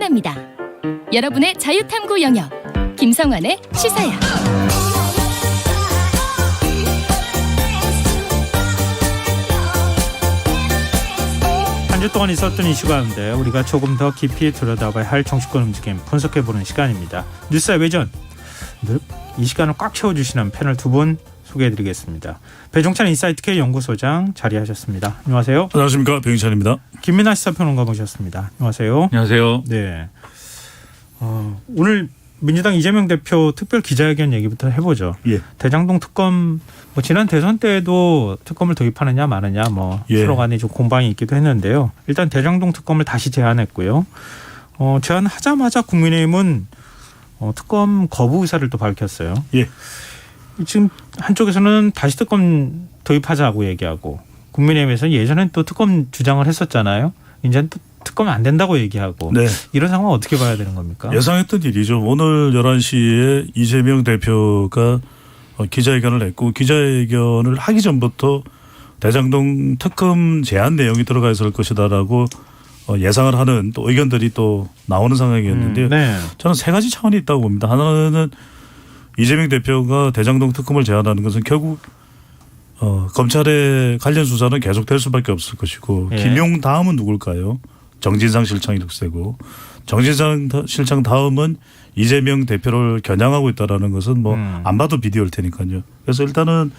응원합니다. 여러분의 자유탐구 영역 김성환의 시사야. 한 주 동안 있었던 이슈 가운데 우리가 조금 더 깊이 들여다봐야 할 정치권 움직임 분석해보는 시간입니다. 뉴스의 외전, 이 시간을 꽉 채워주시는 패널 두 분 소개해드리겠습니다. 배종찬 인사이트K 연구소장 자리하셨습니다. 안녕하세요. 안녕하십니까, 배종찬입니다. 김민하 시사평론가 모셨습니다. 안녕하세요. 안녕하세요. 네. 오늘 민주당 이재명 대표 특별 기자회견 얘기부터 해보죠. 예. 대장동 특검 지난 대선 때에도 특검을 도입하느냐 마느냐 서로 간에 좀 공방이 있기도 했는데요. 일단 대장동 특검을 다시 제안했고요. 제안하자마자 국민의힘은 특검 거부 의사를 또 밝혔어요. 예. 지금 한쪽에서는 다시 특검 도입하자고 얘기하고 국민의힘에서는 예전엔 또 특검 주장을 했었잖아요. 이제는 또 특검이 안 된다고 얘기하고 네. 이런 상황 어떻게 봐야 되는 겁니까? 예상했던 일이죠. 오늘 11시에 이재명 대표가 기자회견을 했고 기자회견을 하기 전부터 대장동 특검 제안 내용이 들어가 있을 것이다라고 예상을 하는 또 의견들이 또 나오는 상황이었는데요. 네. 저는 세 가지 차원이 있다고 봅니다. 하나는 이재명 대표가 대장동 특검을 제안하는 것은 결국 검찰의 관련 수사는 계속될 수밖에 없을 것이고 예. 김용 다음은 누굴까요? 정진상 실장이 득세고 정진상 실장 다음은 이재명 대표를 겨냥하고 있다라는 것은 안 봐도 비디오일 테니까요. 그래서 일단은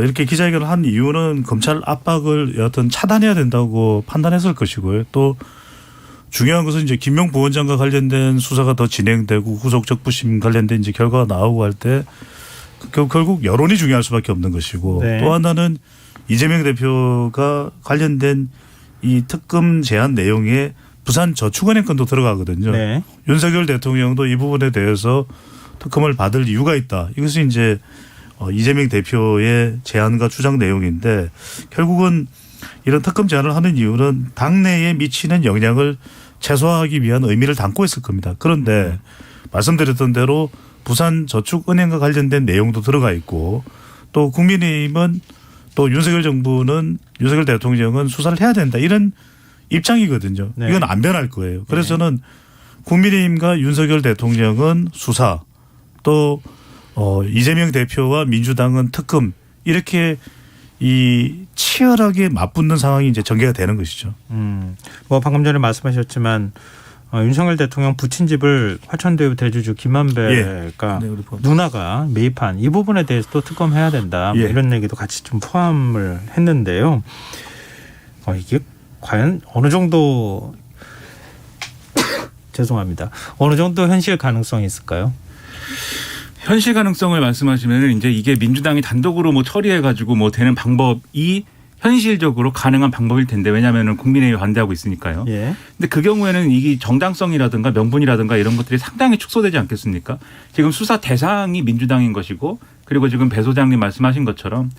이렇게 기자회견을 한 이유는 검찰 압박을 여하튼 차단해야 된다고 판단했을 것이고요. 또 중요한 것은 이제 김용 부원장과 관련된 수사가 더 진행되고 후속 적부심 관련된 이제 결과가 나오고 할 때 결국 여론이 중요할 수밖에 없는 것이고 네. 또 하나는 이재명 대표가 관련된 이 특검 제안 내용에 부산저축은행 건도 들어가거든요. 네. 윤석열 대통령도 이 부분에 대해서 특검을 받을 이유가 있다. 이것이 이제 이재명 대표의 제안과 주장 내용인데 결국은 이런 특검 제안을 하는 이유는 당내에 미치는 영향을 최소화하기 위한 의미를 담고 있을 겁니다. 그런데 말씀드렸던 대로 부산저축은행과 관련된 내용도 들어가 있고 또 국민의힘은 또 윤석열 정부는 윤석열 대통령은 수사를 해야 된다 이런 입장이거든요. 네. 이건 안 변할 거예요. 그래서 저는 국민의힘과 윤석열 대통령은 수사 또 이재명 대표와 민주당은 특검 이렇게 이 치열하게 맞붙는 상황이 이제 전개가 되는 것이죠. 방금 전에 말씀하셨지만 윤석열 대통령 부친 집을 화천대유 대주주 김만배가 네, 누나가 매입한 이 부분에 대해서도 특검해야 된다. 이런 얘기도 같이 좀 포함을 했는데요. 이게 과연 어느 정도 죄송합니다. 어느 정도 현실 가능성이 있을까요? 현실 가능성을 말씀하시면 이제 이게 민주당이 단독으로 처리해가지고 되는 방법이 현실적으로 가능한 방법일 텐데 왜냐하면 국민의힘이 반대하고 있으니까요. 예. 근데 그 경우에는 이게 정당성이라든가 명분이라든가 이런 것들이 상당히 축소되지 않겠습니까? 지금 수사 대상이 민주당인 것이고 그리고 지금 배 소장님 말씀하신 것처럼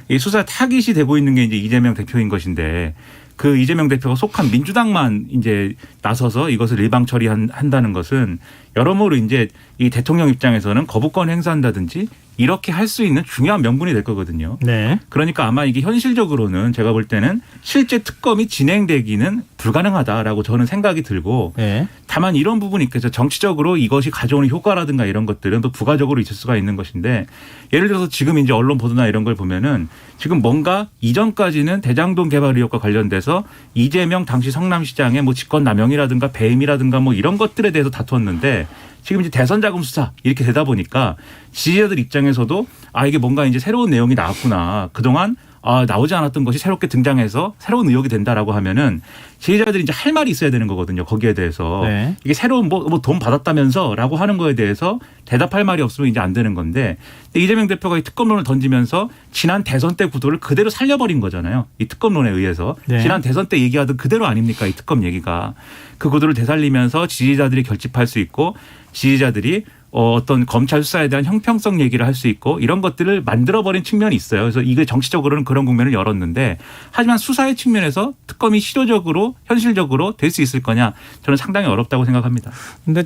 이 수사 타깃이 되고 있는 게 이제 이재명 대표인 것인데 그 이재명 대표가 속한 민주당만 이제 나서서 이것을 일방 처리한다는 것은 여러모로 이제 이 대통령 입장에서는 거부권 행사한다든지 이렇게 할 수 있는 중요한 명분이 될 거거든요. 네. 그러니까 아마 이게 현실적으로는 제가 볼 때는 실제 특검이 진행되기는 불가능하다라고 저는 생각이 들고 네. 다만 이런 부분이 있겠죠. 정치적으로 이것이 가져오는 효과라든가 이런 것들은 또 부가적으로 있을 수가 있는 것인데 예를 들어서 지금 이제 언론 보도나 이런 걸 보면은 지금 뭔가 이전까지는 대장동 개발 의혹과 관련돼서 이재명 당시 성남시장의 직권 남용이라든가 배임이라든가 이런 것들에 대해서 다투었는데 지금 이제 대선 자금 수사 이렇게 되다 보니까 지지자들 입장에서도 이게 뭔가 이제 새로운 내용이 나왔구나. 그동안 나오지 않았던 것이 새롭게 등장해서 새로운 의혹이 된다라고 하면은 지지자들이 이제 할 말이 있어야 되는 거거든요. 거기에 대해서. 네. 이게 새로운 돈 받았다면서 라고 하는 거에 대해서 대답할 말이 없으면 이제 안 되는 건데 이재명 대표가 이 특검론을 던지면서 지난 대선 때 구도를 그대로 살려버린 거잖아요. 이 특검론에 의해서. 네. 지난 대선 때 얘기하던 그대로 아닙니까? 이 특검 얘기가. 그 구도를 되살리면서 지지자들이 결집할 수 있고 지지자들이 어떤 검찰 수사에 대한 형평성 얘기를 할 수 있고 이런 것들을 만들어버린 측면이 있어요. 그래서 이게 정치적으로는 그런 국면을 열었는데 하지만 수사의 측면에서 특검이 실효적으로 현실적으로 될 수 있을 거냐 저는 상당히 어렵다고 생각합니다. 근데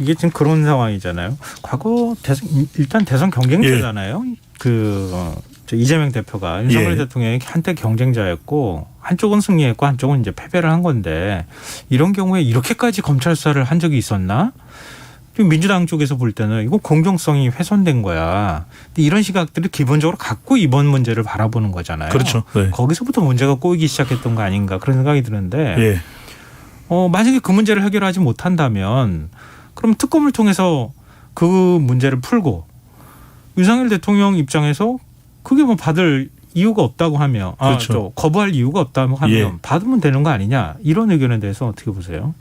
이게 지금 그런 상황이잖아요. 과거 일단 대선 경쟁자잖아요. 이재명 대표가 윤석열 예. 대통령의 한때 경쟁자였고 한쪽은 승리했고 한쪽은 이제 패배를 한 건데 이런 경우에 이렇게까지 검찰 수사를 한 적이 있었나? 지금 민주당 쪽에서 볼 때는 이거 공정성이 훼손된 거야. 근데 이런 시각들을 기본적으로 갖고 이번 문제를 바라보는 거잖아요. 그렇죠. 네. 거기서부터 문제가 꼬이기 시작했던 거 아닌가 그런 생각이 드는데 예. 만약에 그 문제를 해결하지 못한다면 그럼 특검을 통해서 그 문제를 풀고 윤석열 대통령 입장에서 그게 뭐 받을 이유가 없다고 하면 그렇죠. 거부할 이유가 없다고 하면 예. 받으면 되는 거 아니냐 이런 의견에 대해서 어떻게 보세요?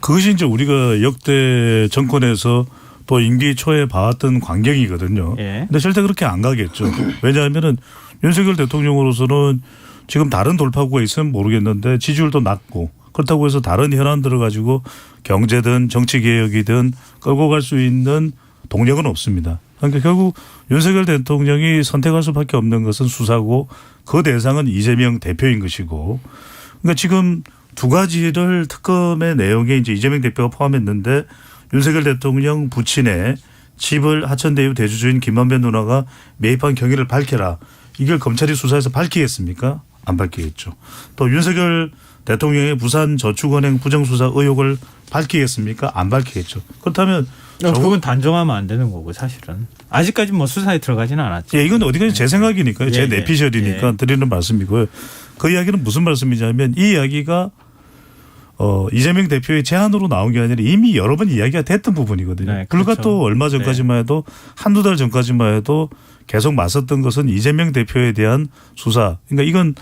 그것이 이제 우리가 역대 정권에서 또 임기 초에 봐왔던 광경이거든요. 예. 근데 절대 그렇게 안 가겠죠. 왜냐하면은 윤석열 대통령으로서는 지금 다른 돌파구가 있으면 모르겠는데 지지율도 낮고 그렇다고 해서 다른 현안들을 가지고 경제든 정치개혁이든 끌고 갈 수 있는 동력은 없습니다. 그러니까 결국 윤석열 대통령이 선택할 수밖에 없는 것은 수사고 그 대상은 이재명 대표인 것이고 그러니까 지금 두 가지를 특검의 내용에 이제 이재명 대표가 포함했는데 윤석열 대통령 부친의 집을 하천대유 대주주인 김만배 누나가 매입한 경위를 밝혀라. 이걸 검찰이 수사해서 밝히겠습니까? 안 밝히겠죠. 또 윤석열 대통령의 부산저축은행 부정수사 의혹을 밝히겠습니까? 안 밝히겠죠. 그렇다면 그건 단정하면 안 되는 거고 사실은 아직까지 뭐 수사에 들어가지는 않았죠. 예, 이건 어디까지 제 생각이니까요. 제 예, 내피셜이니까 예. 드리는 말씀이고요. 그 이야기는 무슨 말씀이냐면 이 이야기가 이재명 대표의 제안으로 나온 게 아니라 이미 여러 번 이야기가 됐던 부분이거든요. 네, 불과 그렇죠. 또 얼마 전까지만 해도 한두 달 전까지만 해도 계속 맞섰던 것은 이재명 대표에 대한 수사. 그러니까 이건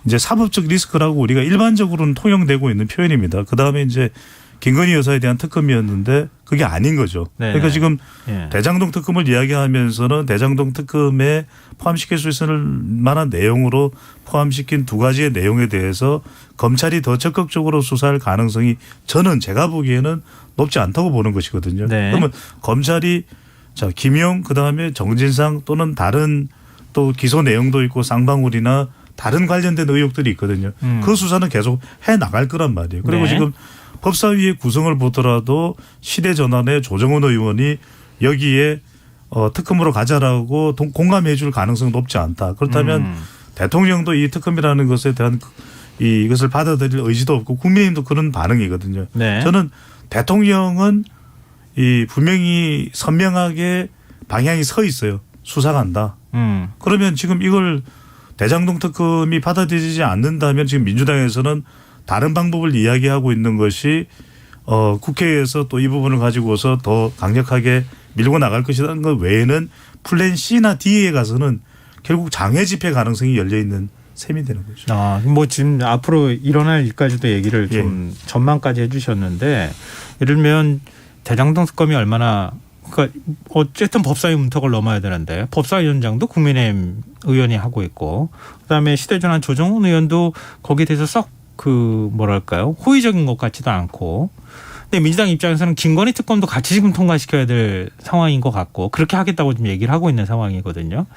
이제 사법적 리스크라고 우리가 일반적으로는 통용되고 있는 표현입니다. 그다음에 이제 김건희 여사에 대한 특검이었는데 그게 아닌 거죠. 네네. 그러니까 지금 예. 대장동 특검을 이야기하면서는 대장동 특검에 포함시킬 수 있을 만한 내용으로 포함시킨 두 가지의 내용에 대해서 검찰이 더 적극적으로 수사할 가능성이 저는 제가 보기에는 높지 않다고 보는 것이거든요. 네. 그러면 검찰이 자 김용 그다음에 정진상 또는 다른 또 기소 내용도 있고 쌍방울이나 다른 관련된 의혹들이 있거든요. 그 수사는 계속 해 나갈 거란 말이에요. 그리고 네. 지금 법사위의 구성을 보더라도 시대전환의 조정훈 의원이 여기에 특검으로 가자라고 공감해 줄 가능성은 높지 않다. 그렇다면 대통령도 이 특검이라는 것에 대한 이것을 받아들일 의지도 없고 국민의힘도 그런 반응이거든요. 네. 저는 대통령은 분명히 선명하게 방향이 서 있어요. 수사간다. 그러면 지금 이걸 대장동 특검이 받아들이지 않는다면 지금 민주당에서는 다른 방법을 이야기하고 있는 것이 국회에서 또 이 부분을 가지고서 더 강력하게 밀고 나갈 것이라는 것 외에는 플랜 C나 D에 가서는 결국 장외 집회 가능성이 열려 있는 셈이 되는 거죠. 뭐 지금 앞으로 일어날 일까지도 얘기를 좀 전망까지 해주셨는데 예를 들면 대장동 특검이 얼마나 그러니까 어쨌든 법사위 문턱을 넘어야 되는데 법사위원장도 국민의힘 의원이 하고 있고 그다음에 시대전환 조정훈 의원도 거기에 대해서 썩 뭐랄까요 호의적인 것 같지도 않고 근데 민주당 입장에서는 김건희 특검도 같이 지금 통과시켜야 될 상황인 것 같고 그렇게 하겠다고 지금 얘기를 하고 있는 상황이거든요.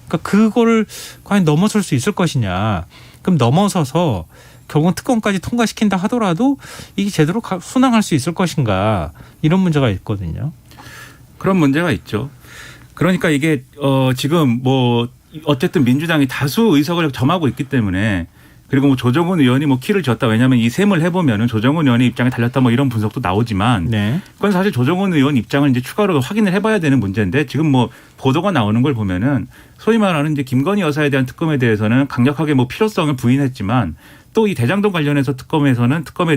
그러니까 그거를 과연 넘어설 수 있을 것이냐. 그럼 넘어서서 결국은 특검까지 통과시킨다 하더라도 이게 제대로 순항할 수 있을 것인가 이런 문제가 있거든요. 그런 문제가 있죠. 그러니까 이게 지금 뭐 어쨌든 민주당이 다수 의석을 점하고 있기 때문에 그리고 뭐 조정훈 의원이 뭐 키를 쥐었다. 왜냐하면 이 셈을 해보면은 조정훈 의원의 입장에 달렸다 뭐 이런 분석도 나오지만 네. 그건 사실 조정훈 의원 입장을 이제 추가로 확인을 해봐야 되는 문제인데 지금 뭐 보도가 나오는 걸 보면은 소위 말하는 이제 김건희 여사에 대한 특검에 대해서는 강력하게 뭐 필요성을 부인했지만 또 이 대장동 관련해서 특검에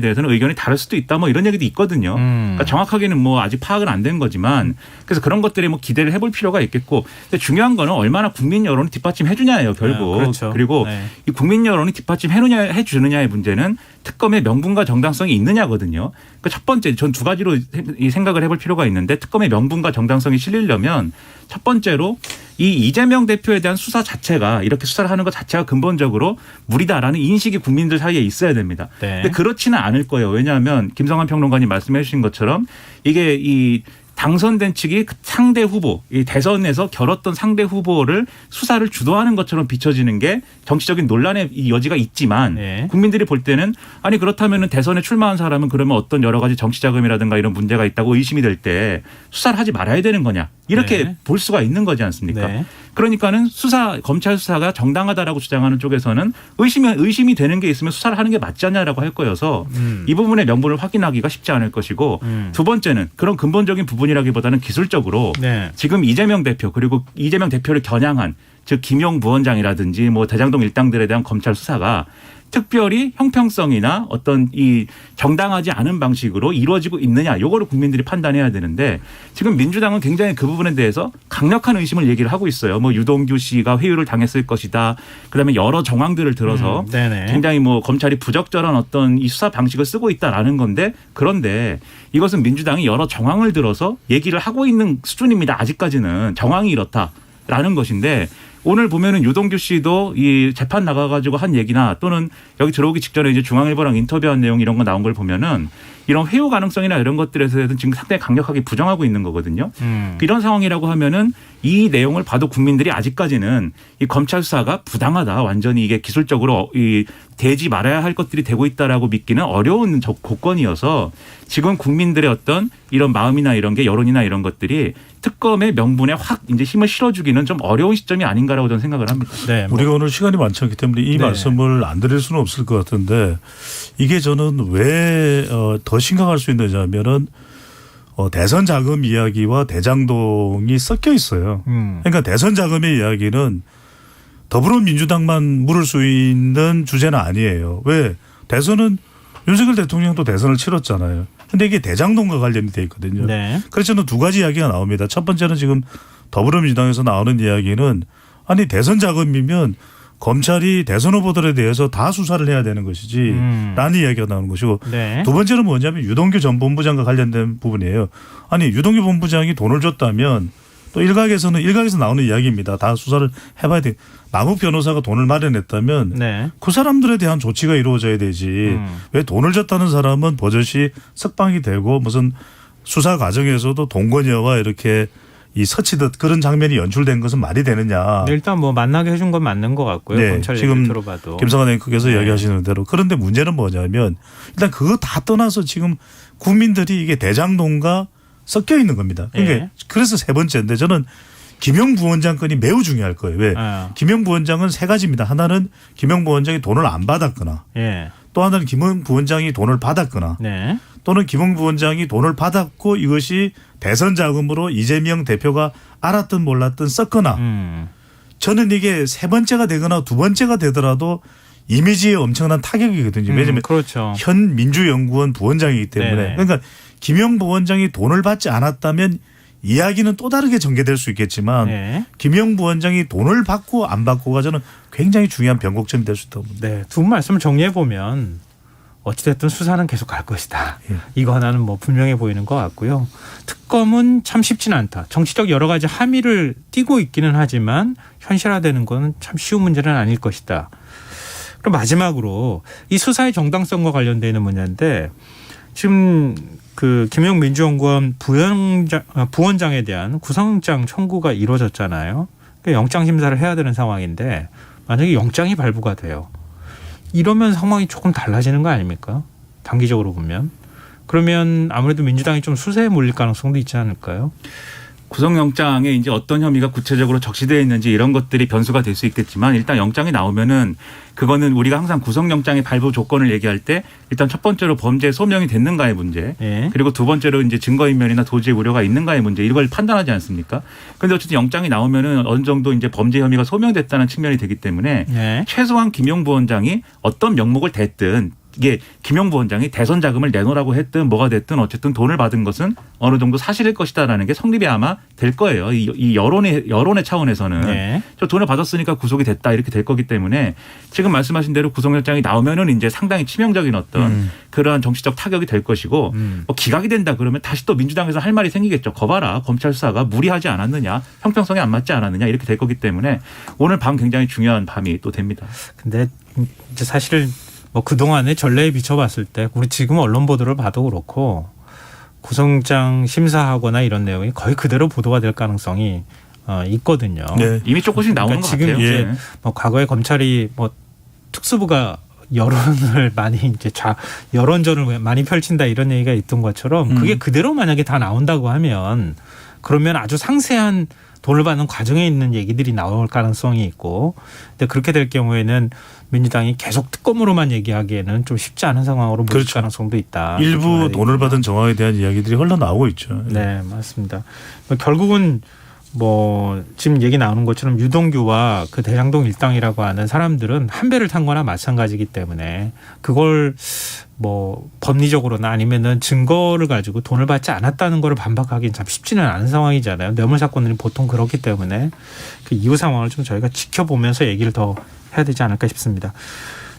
대해서는 의견이 다를 수도 있다 뭐 이런 얘기도 있거든요. 그러니까 정확하게는 뭐 아직 파악은 안 된 거지만 그래서 그런 것들에 뭐 기대를 해볼 필요가 있겠고 근데 중요한 거는 얼마나 국민 여론이 뒷받침해 주냐예요 결국. 그렇죠. 그리고 네. 이 이 국민 여론이 뒷받침해 주느냐의 문제는 특검의 명분과 정당성이 있느냐거든요. 그러니까 첫 번째 전 두 가지로 이 생각을 해볼 필요가 있는데 특검의 명분과 정당성이 실리려면 첫 번째로 이 이재명 대표에 대한 수사 자체가 이렇게 수사를 하는 것 자체가 근본적으로 무리다라는 인식이 국민들 사이에 있어야 됩니다. 네. 근데 그렇지는 않을 거예요. 왜냐하면 김성환 평론가님 말씀해 주신 것처럼 이게 이 당선된 측이 그 상대 후보, 이 대선에서 겨뤘던 상대 후보를 수사를 주도하는 것처럼 비춰지는 게 정치적인 논란의 이 여지가 있지만 네. 국민들이 볼 때는 아니 그렇다면은 대선에 출마한 사람은 그러면 어떤 여러 가지 정치 자금이라든가 이런 문제가 있다고 의심이 될 때 수사를 하지 말아야 되는 거냐 이렇게 네. 볼 수가 있는 거지 않습니까? 네. 그러니까는 검찰 수사가 정당하다라고 주장하는 쪽에서는 의심이 되는 게 있으면 수사를 하는 게 맞지 않냐라고 할 거여서 이 부분의 명분을 확인하기가 쉽지 않을 것이고 두 번째는 그런 근본적인 부분이라기보다는 기술적으로 네. 지금 이재명 대표 그리고 이재명 대표를 겨냥한 즉 김용 부원장이라든지 뭐 대장동 일당들에 대한 검찰 수사가 특별히 형평성이나 어떤 이 정당하지 않은 방식으로 이루어지고 있느냐 요거를 국민들이 판단해야 되는데 지금 민주당은 굉장히 그 부분에 대해서 강력한 의심을 얘기를 하고 있어요. 뭐 유동규 씨가 회유를 당했을 것이다. 그다음에 여러 정황들을 들어서 네네. 굉장히 뭐 검찰이 부적절한 어떤 이 수사 방식을 쓰고 있다라는 건데 그런데 이것은 민주당이 여러 정황을 들어서 얘기를 하고 있는 수준입니다. 아직까지는 정황이 이렇다라는 것인데 오늘 보면은 유동규 씨도 이 재판 나가가지고 한 얘기나 또는 여기 들어오기 직전에 이제 중앙일보랑 인터뷰한 내용 이런 거 나온 걸 보면은 이런 회유 가능성이나 이런 것들에 대해서는 지금 상당히 강력하게 부정하고 있는 거거든요. 이런 상황이라고 하면은 이 내용을 봐도 국민들이 아직까지는 이 검찰 수사가 부당하다. 완전히 이게 기술적으로 이 되지 말아야 할 것들이 되고 있다라고 믿기는 어려운 조건이어서 지금 국민들의 어떤 이런 마음이나 이런 게 여론이나 이런 것들이 특검의 명분에 확 이제 힘을 실어주기는 좀 어려운 시점이 아닌가라고 저는 생각을 합니다. 네. 우리가 오늘 시간이 많지 않기 때문에 이 네. 말씀을 안 드릴 수는 없을 것 같은데 이게 저는 왜 더 심각할 수 있느냐 하면은 대선 자금 이야기와 대장동이 섞여 있어요. 그러니까 대선 자금의 이야기는 더불어민주당만 물을 수 있는 주제는 아니에요. 왜? 대선은 윤석열 대통령도 대선을 치렀잖아요. 근데 이게 대장동과 관련이 돼 있거든요. 네. 그래서 저는 두 가지 이야기가 나옵니다. 첫 번째는 지금 더불어민주당에서 나오는 이야기는 아니 대선 자금이면 검찰이 대선 후보들에 대해서 다 수사를 해야 되는 것이지 라는 이야기가 나오는 것이고 네. 두 번째는 뭐냐면 유동규 전 본부장과 관련된 부분이에요. 아니 유동규 본부장이 돈을 줬다면 또 일각에서 나오는 이야기입니다. 다 수사를 해봐야 돼. 남욱 변호사가 돈을 마련했다면 네. 그 사람들에 대한 조치가 이루어져야 되지. 왜 돈을 줬다는 사람은 버젓이 석방이 되고 무슨 수사 과정에서도 동거녀와 이렇게 이 서치듯 그런 장면이 연출된 것은 말이 되느냐. 일단 뭐 만나게 해준 건 맞는 것 같고요. 네, 검찰 지금 얘기 들어봐도. 김성환 앵커께서 네. 이야기하시는 대로. 그런데 문제는 뭐냐면 일단 그거 다 떠나서 지금 국민들이 이게 대장동과 섞여 있는 겁니다. 그러니까 네. 그래서 세 번째인데 저는 김영 부원장 건이 매우 중요할 거예요. 왜? 김영 부원장은 세 가지입니다. 하나는 김영 부원장이 돈을 안 받았거나 예. 또 하나는 김영 부원장이 돈을 받았거나 네. 또는 김영 부원장이 돈을 받았고 이것이 대선 자금으로 이재명 대표가 알았든 몰랐든 썼거나 저는 이게 세 번째가 되거나 두 번째가 되더라도 이미지에 엄청난 타격이거든요. 왜냐하면 그렇죠. 현 민주연구원 부원장이기 때문에. 네네. 그러니까 김영 부원장이 돈을 받지 않았다면 이야기는 또 다르게 전개될 수 있겠지만 네. 김영 부원장이 돈을 받고 안 받고가 저는 굉장히 중요한 변곡점이 될 수 있다고 봅니다. 네. 두 분 말씀을 정리해 보면 어찌됐든 수사는 계속 갈 것이다. 예. 이거 하나는 뭐 분명해 보이는 것 같고요. 특검은 참 쉽지는 않다. 정치적 여러 가지 함의를 띠고 있기는 하지만 현실화되는 건 참 쉬운 문제는 아닐 것이다. 그럼 마지막으로 이 수사의 정당성과 관련되어 있는 문제인데 지금 그 김용 민주연구원 부원장에 대한 구속영장 청구가 이루어졌잖아요. 그러니까 영장 심사를 해야 되는 상황인데 만약에 영장이 발부가 돼요. 이러면 상황이 조금 달라지는 거 아닙니까? 단기적으로 보면. 그러면 아무래도 민주당이 좀 수세에 몰릴 가능성도 있지 않을까요? 구속영장에 이제 어떤 혐의가 구체적으로 적시되어 있는지 이런 것들이 변수가 될 수 있겠지만 일단 영장이 나오면은 그거는 우리가 항상 구속영장의 발부 조건을 얘기할 때 일단 첫 번째로 범죄 소명이 됐는가의 문제 예. 그리고 두 번째로 이제 증거인멸이나 도주의 우려가 있는가의 문제 이걸 판단하지 않습니까? 그런데 어쨌든 영장이 나오면은 어느 정도 이제 범죄 혐의가 소명됐다는 측면이 되기 때문에 예. 최소한 김용 부원장이 어떤 명목을 댔든 이게 김용 부원장이 대선 자금을 내놓으라고 했든 뭐가 됐든 어쨌든 돈을 받은 것은 어느 정도 사실일 것이다라는 게 성립이 아마 될 거예요. 이 여론의 차원에서는 네. 저 돈을 받았으니까 구속이 됐다 이렇게 될 거기 때문에 지금 말씀하신 대로 구속영장이 나오면은 이제 상당히 치명적인 어떤 그러한 정치적 타격이 될 것이고 뭐 기각이 된다 그러면 다시 또 민주당에서 할 말이 생기겠죠. 거봐라 검찰 수사가 무리하지 않았느냐 형평성에 안 맞지 않았느냐 이렇게 될 거기 때문에 오늘 밤 굉장히 중요한 밤이 또 됩니다. 근데 이제 사실 뭐 그동안의 전례에 비춰봤을 때 우리 지금 언론 보도를 봐도 그렇고 구속영장 심사하거나 이런 내용이 거의 그대로 보도가 될 가능성이 있거든요. 네. 이미 조금씩 나오는 것 지금 같아요. 이제 네. 뭐 과거에 검찰이 뭐 특수부가 여론을 많이 이제 여론전을 많이 펼친다 이런 얘기가 있던 것처럼 그게 그대로 만약에 다 나온다고 하면 그러면 아주 상세한 돈을 받는 과정에 있는 얘기들이 나올 가능성이 있고, 근데 그렇게 될 경우에는 민주당이 계속 특검으로만 얘기하기에는 좀 쉽지 않은 상황으로 보일 그렇죠. 가능성도 있다. 일부 돈을 받은 정황에 대한 이야기들이 흘러나오고 있죠. 네, 맞습니다. 결국은 뭐 지금 얘기 나오는 것처럼 유동규와 그 대장동 일당이라고 하는 사람들은 한 배를 탄 거나 마찬가지이기 때문에 그걸 뭐 법리적으로나 아니면은 증거를 가지고 돈을 받지 않았다는 거를 반박하기는 참 쉽지는 않은 상황이잖아요. 뇌물 사건들이 보통 그렇기 때문에 그 이후 상황을 좀 저희가 지켜보면서 얘기를 더 해야 되지 않을까 싶습니다.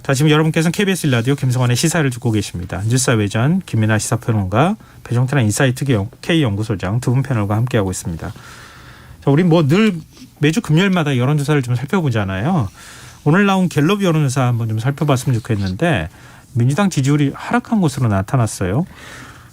자, 지금 여러분께서는 KBS 1라디오 김성환의 시사를 듣고 계십니다. 뉴스 외전 김민아 시사평론가, 배종태나 인사이트 K연구소장 두 분 패널과 함께하고 있습니다. 자, 우리 뭐 늘 매주 금요일마다 여론조사를 좀 살펴보잖아요. 오늘 나온 갤럽 여론조사 한번 좀 살펴봤으면 좋겠는데 민주당 지지율이 하락한 것으로 나타났어요.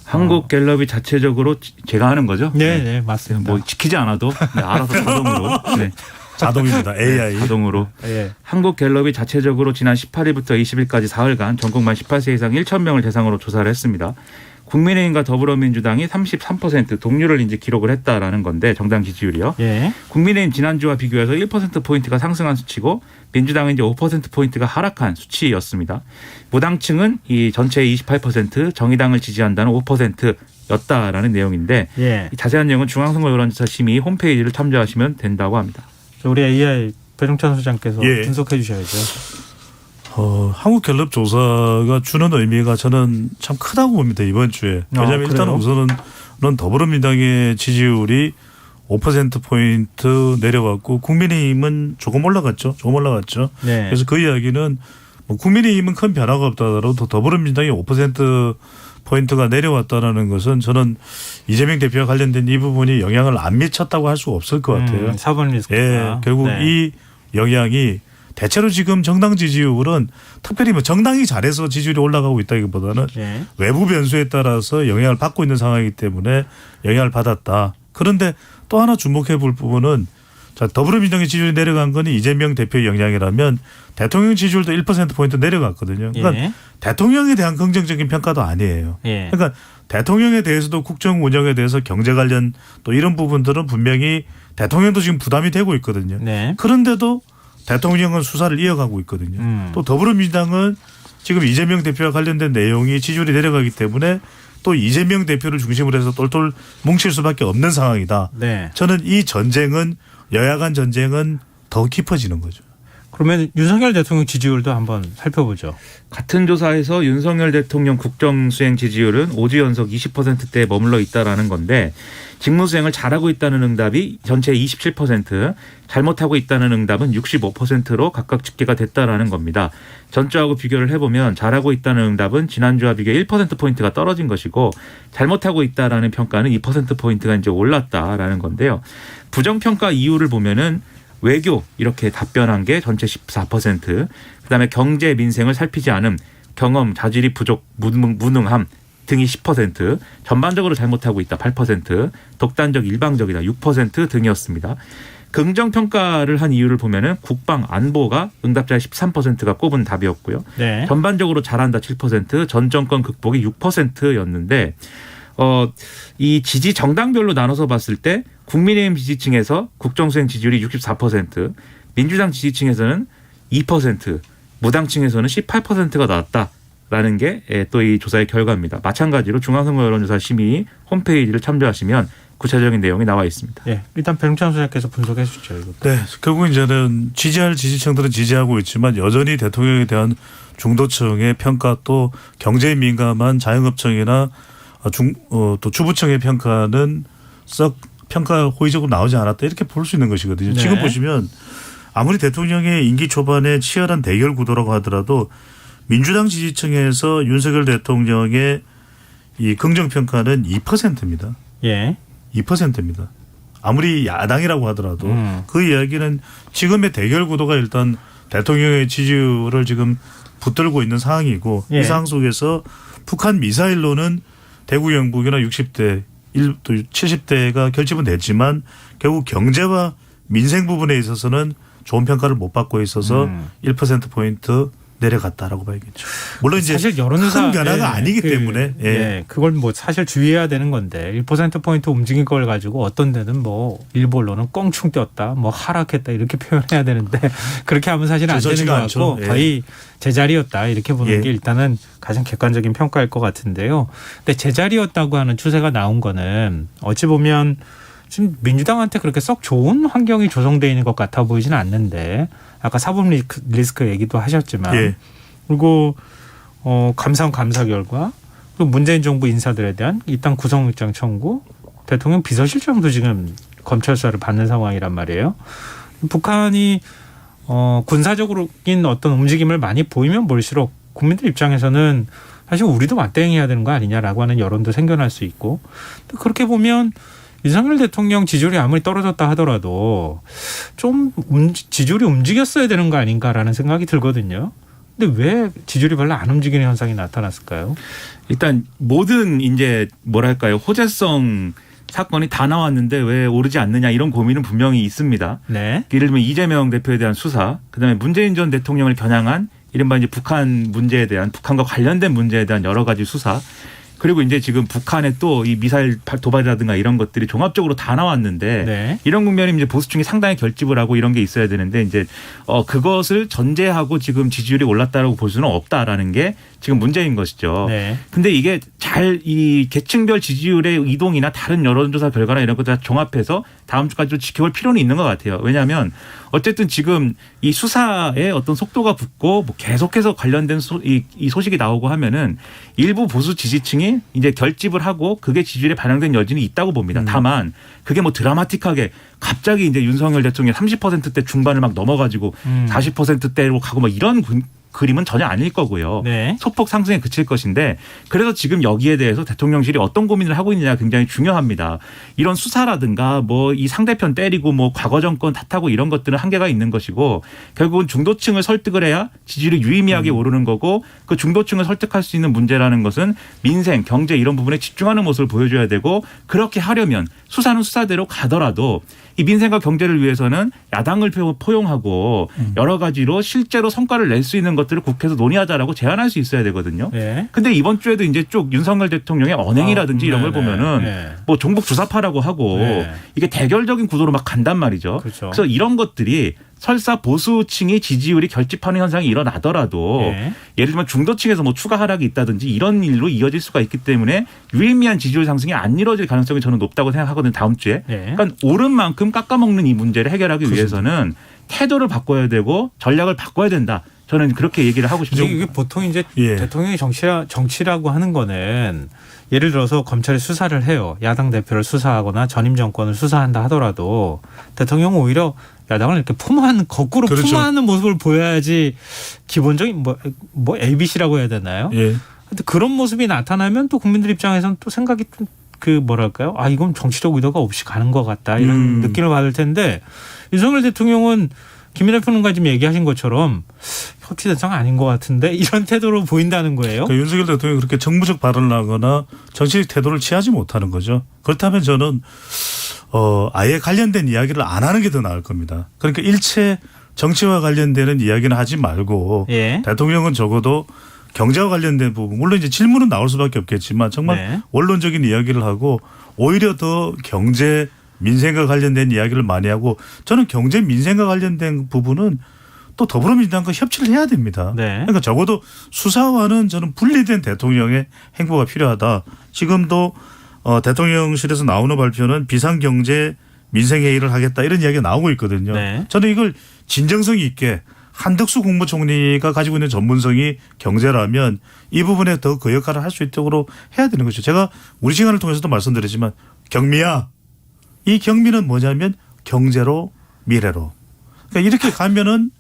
한국 갤럽이 자체적으로 제가 하는 거죠? 네, 맞습니다. 뭐 지키지 않아도 알아서 자동으로. 네. 자동입니다. AI. 자동으로. 예. 한국 갤럽이 자체적으로 지난 18일부터 20일까지 사흘간 전국 만 18세 이상 1,000명을 대상으로 조사를 했습니다. 국민의힘과 더불어민주당이 33% 동률을 이제 기록을 했다라는 건데, 정당 지지율이요. 예. 국민의힘 지난주와 비교해서 1%포인트가 상승한 수치고 민주당은 이제 5%포인트가 하락한 수치였습니다. 무당층은 이 전체의 28%, 정의당을 지지한다는 5%였다라는 내용인데, 예. 이 자세한 내용은 중앙선거 여론조사 심의 홈페이지를 참조하시면 된다고 합니다. 우리 AI 배종찬 소장께서 예. 분석해 주셔야죠. 한국 갤럽 조사가 주는 의미가 저는 참 크다고 봅니다. 이번 주에. 왜냐하면 일단 그래요? 우선은 더불어민주당의 지지율이 5%포인트 내려갔고 국민의힘은 조금 올라갔죠. 네. 그래서 그 이야기는 뭐 국민의힘은 큰 변화가 없다더라도 더불어민주당이 5%포인트가 내려왔다는 것은 저는 이재명 대표와 관련된 이 부분이 영향을 안 미쳤다고 할 수가 없을 것 같아요. 4번 리스크가. 예, 결국 네. 이 영향이 대체로 지금 정당 지지율은 특별히 뭐 정당이 잘해서 지지율이 올라가고 있다기보다는 예. 외부 변수에 따라서 영향을 받고 있는 상황이기 때문에 영향을 받았다. 그런데 또 하나 주목해 볼 부분은 자, 더불어민주당의 지지율이 내려간 건 이재명 대표의 영향이라면 대통령 지지율도 1%포인트 내려갔거든요. 그러니까 예. 대통령에 대한 긍정적인 평가도 아니에요. 예. 그러니까 대통령에 대해서도 국정 운영에 대해서 경제 관련 또 이런 부분들은 분명히 대통령도 지금 부담이 되고 있거든요. 네. 그런데도 대통령은 수사를 이어가고 있거든요. 또 더불어민주당은 지금 이재명 대표와 관련된 내용이 지지율이 내려가기 때문에 또 이재명 대표를 중심으로 해서 똘똘 뭉칠 수밖에 없는 상황이다. 네. 저는 이 전쟁은 여야 간 전쟁은 더 깊어지는 거죠. 그러면 윤석열 대통령 지지율도 한번 살펴보죠. 같은 조사에서 윤석열 대통령 국정수행 지지율은 5주 연속 20%대에 머물러 있다라는 건데, 직무수행을 잘하고 있다는 응답이 전체의 27%, 잘못하고 있다는 응답은 65%로 각각 집계가 됐다라는 겁니다. 전주하고 비교를 해보면 잘하고 있다는 응답은 지난주와 비교해 1%포인트가 떨어진 것이고, 잘못하고 있다라는 평가는 2%포인트가 이제 올랐다라는 건데요. 부정평가 이유를 보면은 외교 이렇게 답변한 게 전체 14%, 그다음에 경제 민생을 살피지 않음, 경험, 자질이 부족, 무능함 등이 10%, 전반적으로 잘못하고 있다 8%, 독단적, 일방적이다 6% 등이었습니다. 긍정평가를 한 이유를 보면은 국방, 안보가 응답자의 13%가 꼽은 답이었고요. 네. 전반적으로 잘한다 7%, 전 정권 극복이 6%였는데, 이 지지 정당별로 나눠서 봤을 때 국민의힘 지지층에서 국정수행 지지율이 64%, 민주당 지지층에서는 2%, 무당층에서는 18%가 나왔다라는 게 또 이 조사의 결과입니다. 마찬가지로 중앙선거 여론조사 심의 홈페이지를 참조하시면 구체적인 내용이 나와 있습니다. 예. 일단 배종찬 소장께서 분석해 주시죠. 이것도. 네, 결국 이제는 지지할 지지층들은 지지하고 있지만 여전히 대통령에 대한 중도층의 평가 또 경제에 민감한 자영업층이나 또 주부층의 평가는 썩 평가 호의적으로 나오지 않았다 이렇게 볼 수 있는 것이거든요. 네. 지금 보시면 아무리 대통령의 임기 초반에 치열한 대결 구도라고 하더라도 민주당 지지층에서 윤석열 대통령의 이 긍정평가는 2%입니다. 예. 2%입니다. 아무리 야당이라고 하더라도 그 이야기는 지금의 대결 구도가 일단 대통령의 지지율을 지금 붙들고 있는 상황이고 예. 이 상황 속에서 북한 미사일로는 대구 영북이나 60대, 70대가 결집은 됐지만 결국 경제와 민생 부분에 있어서는 좋은 평가를 못 받고 있어서 1%포인트 내려갔다라고 봐야겠죠. 물론 이제 사실 여론조사 큰 변화가 아니기 때문에 그걸 뭐 사실 주의해야 되는 건데 1%포인트 움직인 걸 가지고 어떤 데는 뭐 일부 언론은 껑충 뛰었다 뭐 하락했다 이렇게 표현해야 되는데 그렇게 하면 사실 안 되는 것 같고 거의 제자리였다 이렇게 보는 게 일단은 가장 객관적인 평가일 것 같은데요. 근데 제자리였다고 하는 추세가 나온 거는 어찌 보면 지금 민주당한테 그렇게 썩 좋은 환경이 조성되어 있는 것 같아 보이지는 않는데 아까 사법 리스크 얘기도 하셨지만 그리고 감사 결과 그리고 문재인 정부 인사들에 대한 이딴 구속영장 청구 대통령 비서실장도 지금 검찰 수사를 받는 상황이란 말이에요. 북한이 군사적인 어떤 움직임을 많이 보이면 볼수록 국민들 입장에서는 사실 우리도 맞대응해야 되는 거 아니냐라고 하는 여론도 생겨날 수 있고 그렇게 보면 윤석열 대통령 지지율이 아무리 떨어졌다 하더라도 좀 지지율이 움직였어야 되는 거 아닌가라는 생각이 들거든요. 근데 왜 지지율이 별로 안 움직이는 현상이 나타났을까요? 일단 모든 이제 뭐랄까요 호재성 사건이 다 나왔는데 왜 오르지 않느냐 이런 고민은 분명히 있습니다. 네. 예를 들면 이재명 대표에 대한 수사, 그다음에 문재인 전 대통령을 겨냥한 이른바 이제 북한 문제에 대한 북한과 관련된 문제에 대한 여러 가지 수사. 그리고 이제 지금 북한의 또 이 미사일 도발이라든가 이런 것들이 종합적으로 다 나왔는데 이런 국면이 이제 보수층이 상당히 결집을 하고 이런 게 있어야 되는데 이제 그것을 전제하고 지금 지지율이 올랐다라고 볼 수는 없다라는 게 지금 문제인 것이죠. 근데 이게 잘 이 계층별 지지율의 이동이나 다른 여론조사 결과나 이런 것들 다 종합해서 다음 주까지 좀 지켜볼 필요는 있는 것 같아요. 왜냐하면 어쨌든 지금 이 수사의 어떤 속도가 붙고 뭐 계속해서 관련된 이 소식이 나오고 하면은 일부 보수 지지층이 이제 결집을 하고 그게 지지율에 반영된 여진이 있다고 봅니다. 다만 그게 뭐 드라마틱하게 갑자기 이제 윤석열 대통령 30%대 중반을 막 넘어가지고 40%대로 가고 막 이런 그림은 전혀 아닐 거고요. 소폭 상승에 그칠 것인데 그래서 지금 여기에 대해서 대통령실이 어떤 고민을 하고 있느냐가 굉장히 중요합니다. 이런 수사라든가 뭐 이 상대편 때리고 뭐 과거 정권 탓하고 이런 것들은 한계가 있는 것이고 결국은 중도층을 설득을 해야 지지율이 유의미하게 오르는 거고 그 중도층을 설득할 수 있는 문제라는 것은 민생, 경제 이런 부분에 집중하는 모습을 보여줘야 되고 그렇게 하려면 수사는 수사대로 가더라도 이 민생과 경제를 위해서는 야당을 포용하고 여러 가지로 실제로 성과를 낼 수 있는 것들을 국회에서 논의하자라고 제안할 수 있어야 되거든요. 근데 이번 주에도 이제 쭉 윤석열 대통령의 언행이라든지 이런 걸 보면은 뭐 종북 주사파라고 하고 이게 대결적인 구도로 막 간단 말이죠. 그래서 이런 것들이 설사 보수층이 지지율이 결집하는 현상이 일어나더라도 예를 들면 중도층에서 뭐 추가 하락이 있다든지 이런 일로 이어질 수가 있기 때문에 유의미한 지지율 상승이 안 이루어질 가능성이 저는 높다고 생각하거든요. 다음 주에. 그러니까 오른 만큼 깎아먹는 이 문제를 해결하기 위해서는 태도를 바꿔야 되고 전략을 바꿔야 된다. 저는 그렇게 얘기를 하고 싶습니다. 이게 보통 이제 대통령이 정치라고 하는 거는 예를 들어서 검찰이 수사를 해요. 야당 대표를 수사하거나 전임 정권을 수사한다 하더라도 대통령은 오히려 야당을 이렇게 거꾸로 품어하는 모습을 보여야지 기본적인 뭐 ABC라고 해야 되나요? 근데 그런 모습이 나타나면 또 국민들 입장에서는 또 생각이 좀 뭐랄까요? 아, 이건 정치적 의도가 없이 가는 것 같다. 이런 느낌을 받을 텐데 윤석열 대통령은 김민하 평론가 지금 얘기하신 것처럼 협치 대상 아닌 것 같은데 이런 태도로 보인다는 거예요. 그러니까 윤석열 대통령이 그렇게 정무적 발언을 하거나 정치적 태도를 취하지 못하는 거죠. 그렇다면 저는 아예 관련된 이야기를 안 하는 게 더 나을 겁니다. 그러니까 일체 정치와 관련되는 이야기는 하지 말고 대통령은 적어도 경제와 관련된 부분 물론 이제 질문은 나올 수밖에 없겠지만 정말 원론적인 이야기를 하고 오히려 더 경제 민생과 관련된 이야기를 많이 하고 저는 경제 민생과 관련된 부분은 또 더불어민주당과 협치를 해야 됩니다. 그러니까 적어도 수사와는 저는 분리된 대통령의 행보가 필요하다. 지금도 대통령실에서 나오는 발표는 비상경제 민생회의를 하겠다 이런 이야기가 나오고 있거든요. 저는 이걸 진정성 있게 한덕수 국무총리가 가지고 있는 전문성이 경제라면 이 부분에 더 그 역할을 할 수 있도록 해야 되는 거죠. 제가 우리 시간을 통해서도 말씀드렸지만 경미야. 이 경미는 뭐냐면 경제로 미래로. 그러니까 이렇게 가면은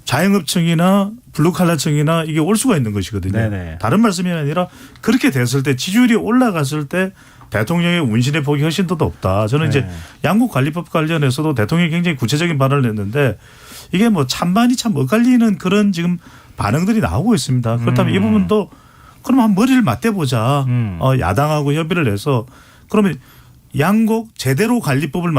자영업층이나 블루칼라층이나 이게 올 수가 있는 것이거든요. 다른 말씀이 아니라 그렇게 됐을 때 지지율이 올라갔을 때 대통령의 운신의 폭이 훨씬 더 높다. 저는 이제 양국관리법 관련해서도 대통령이 굉장히 구체적인 발언을 했는데 이게 뭐 찬반이 참 엇갈리는 그런 지금 반응들이 나오고 있습니다. 그렇다면 이 부분도 그럼 한 머리를 맞대보자. 야당하고 협의를 해서 그러면 양곡 제대로 관리법을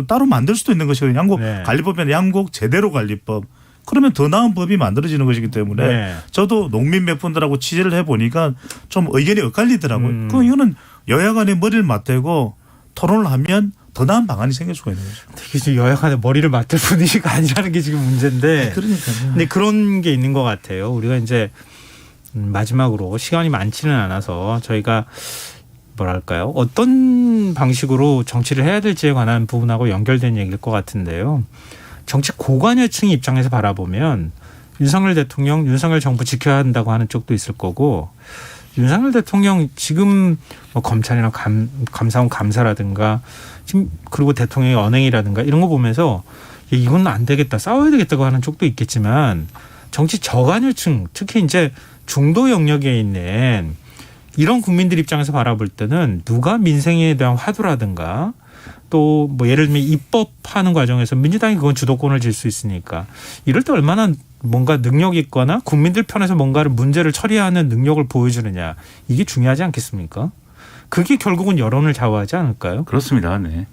따로 만들 수도 있는 것이거든요. 양곡 네. 관리법에는 양곡 제대로 관리법. 그러면 더 나은 법이 만들어지는 것이기 때문에 네. 저도 농민 몇 분들하고 취재를 해보니까 좀 의견이 엇갈리더라고요. 이거는 여야 간에 머리를 맞대고 토론을 하면 더 나은 방안이 생길 수가 있는 거죠. 특히 지금 여야 간에 머리를 맞댈 분위기가 아니라는 게 지금 문제인데. 그러니까요. 근데 그런 게 있는 것 같아요. 우리가 이제 마지막으로 시간이 많지는 않아서 저희가 뭐랄까요? 어떤 방식으로 정치를 해야 될지에 관한 부분하고 연결된 얘기일 것 같은데요. 정치 고관여층 입장에서 바라보면 윤석열 대통령, 윤석열 정부 지켜야 한다고 하는 쪽도 있을 거고 윤석열 대통령 지금 뭐 검찰이나 감사원 감사라든가 지금 그리고 대통령의 언행이라든가 이런 거 보면서 이건 안 되겠다, 싸워야 되겠다고 하는 쪽도 있겠지만 정치 저관여층 특히 이제 중도 영역에 있는 이런 국민들 입장에서 바라볼 때는 누가 민생에 대한 화두라든가 또 뭐 예를 들면 입법하는 과정에서 민주당이 그건 주도권을 질 수 있으니까 이럴 때 얼마나 뭔가 능력이 있거나 국민들 편에서 뭔가를 문제를 처리하는 능력을 보여주느냐 이게 중요하지 않겠습니까? 그게 결국은 여론을 좌우하지 않을까요? 그렇습니다. 네.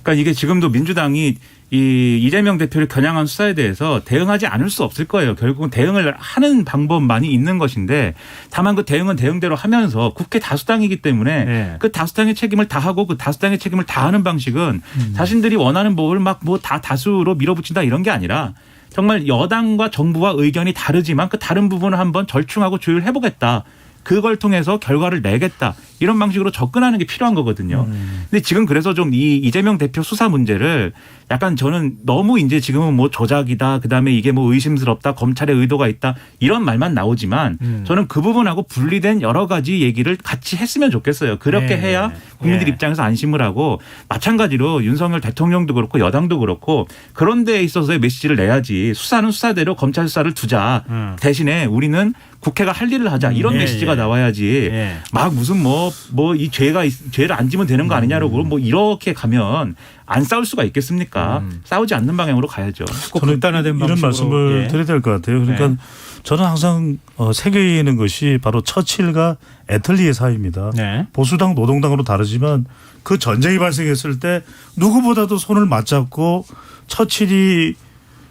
그러니까 이게 지금도 민주당이 이 이재명 대표를 겨냥한 수사에 대해서 대응하지 않을 수 없을 거예요. 결국은 대응을 하는 방법만이 있는 것인데 다만 그 대응은 대응대로 하면서 국회 다수당이기 때문에 네. 그 다수당의 책임을 다하고 그 다수당의 책임을 다하는 방식은 자신들이 원하는 법을 막 뭐 다 다수로 밀어붙인다 이런 게 아니라 정말 여당과 정부와 의견이 다르지만 그 다른 부분을 한번 절충하고 조율해보겠다. 그걸 통해서 결과를 내겠다. 이런 방식으로 접근하는 게 필요한 거거든요. 근데 지금 그래서 좀 이 이재명 대표 수사 문제를 약간 저는 너무 이제 지금은 뭐 조작이다. 그다음에 이게 뭐 의심스럽다. 검찰의 의도가 있다. 이런 말만 나오지만 저는 그 부분하고 분리된 여러 가지 얘기를 같이 했으면 좋겠어요. 그렇게 네. 해야 국민들 네. 입장에서 안심을 하고 마찬가지로 윤석열 대통령도 그렇고 여당도 그렇고 그런 데에 있어서의 메시지를 내야지 수사는 수사대로 검찰 수사를 두자. 대신에 우리는 국회가 할 일을 하자. 이런 예, 메시지가 예. 나와야지 예. 막 무슨 뭐 이 죄를 안 지면 되는 거 아니냐고 뭐 이렇게 가면 안 싸울 수가 있겠습니까? 싸우지 않는 방향으로 가야죠. 꼭 저는 극단화된 이런 방식으로. 말씀을 예. 드려야 될 것 같아요. 그러니까 네. 저는 항상 세계에 있는 것이 바로 처칠과 애틀리의 사이입니다. 네. 보수당 노동당으로 다르지만 그 전쟁이 발생했을 때 누구보다도 손을 맞잡고 처칠이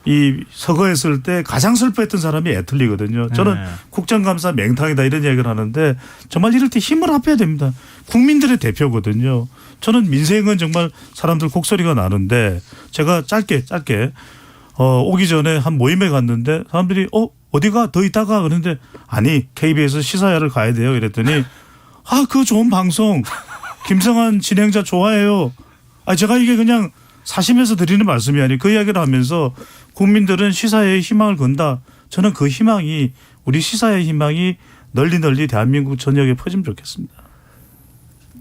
이 서거했을 때 가장 슬퍼했던 사람이 애틀리거든요. 저는 네. 국정감사 맹탕이다 이런 이야기를 하는데 정말 이럴 때 힘을 합해야 됩니다. 국민들의 대표거든요. 저는 민생은 정말 사람들 곡소리가 나는데 제가 짧게 오기 전에 한 모임에 갔는데 사람들이 어디가 더 있다가 그러는데 아니 KBS 시사야를 가야 돼요 이랬더니 그 좋은 방송 김성환 진행자 좋아해요. 제가 이게 그냥 사심에서 드리는 말씀이 아니고 그 이야기를 하면서 국민들은 시사회에 희망을 건다. 저는 그 희망이 우리 시사회 희망이 널리 대한민국 전역에 퍼지면 좋겠습니다.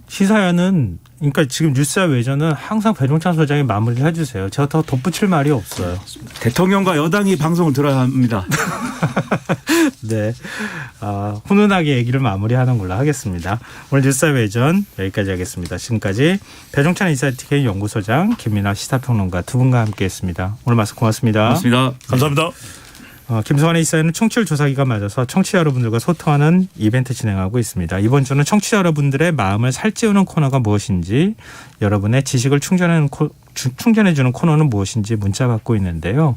시사야는 그러니까 지금 뉴스야 외전은 항상 배종찬 소장이 마무리를 해주세요. 제가 더 덧붙일 말이 없어요. 대통령과 여당이 방송을 들어야 합니다. 네, 훈훈하게 얘기를 마무리하는 걸로 하겠습니다. 오늘 뉴스야 외전 여기까지 하겠습니다. 지금까지 배종찬 인사이트K 연구소장 김민아 시사평론가 두 분과 함께했습니다. 오늘 말씀 고맙습니다. 고맙습니다. 감사합니다. 김성환의 시사회는 청취율 조사기가 맞아서 청취자 여러분들과 소통하는 이벤트 진행하고 있습니다. 이번 주는 청취자 여러분들의 마음을 살찌우는 코너가 무엇인지 여러분의 지식을 충전해주는 코너는 무엇인지 문자 받고 있는데요.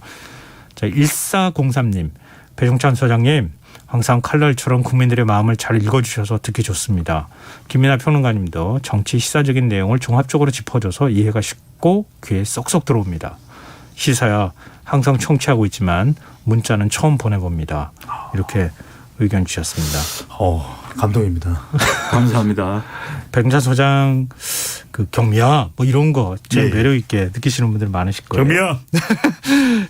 1403님 배종찬 소장님 항상 칼날처럼 국민들의 마음을 잘 읽어주셔서 듣기 좋습니다. 김민아 평론가님도 정치 시사적인 내용을 종합적으로 짚어줘서 이해가 쉽고 귀에 쏙쏙 들어옵니다. 시사야 항상 청취하고 있지만 문자는 처음 보내봅니다. 이렇게 의견 주셨습니다. 감동입니다. 감사합니다. 배종찬 소장 그 경미야 뭐 이런 거 좀 예. 매력 있게 느끼시는 분들 많으실 거예요. 경미야.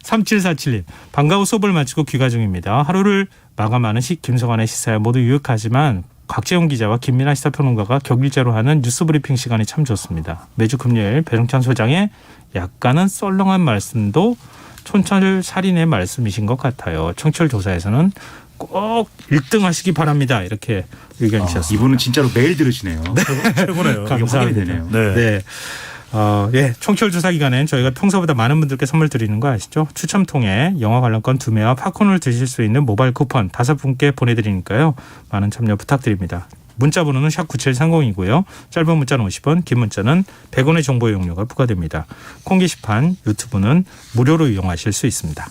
3747님 방과 후 수업을 마치고 귀가 중입니다. 하루를 마감하는 김성환의 시사에 모두 유익하지만 곽재용 기자와 김민아 시사평론가가 격일제로 하는 뉴스브리핑 시간이 참 좋습니다. 매주 금요일 배종찬 소장의 약간은 썰렁한 말씀도 촌철살인의 말씀이신 것 같아요. 청취율 조사에서는 꼭 1등 하시기 바랍니다. 이렇게 의견 주셨습니다. 이분은 진짜로 매일 들으시네요. 최고네요. 감사합니다. 되네요. 네. 네. 예, 청취율 조사 기간엔 저희가 평소보다 많은 분들께 선물 드리는 거 아시죠? 추첨 통해 영화 관람권 2매와 팝콘을 드실 수 있는 모바일 쿠폰 5분께 보내드리니까요. 많은 참여 부탁드립니다. 문자 번호는 샵9730이고요. 짧은 문자는 50원, 긴 문자는 100원의 정보 이용료가 부과됩니다. 콩 게시판, 유튜브는 무료로 이용하실 수 있습니다.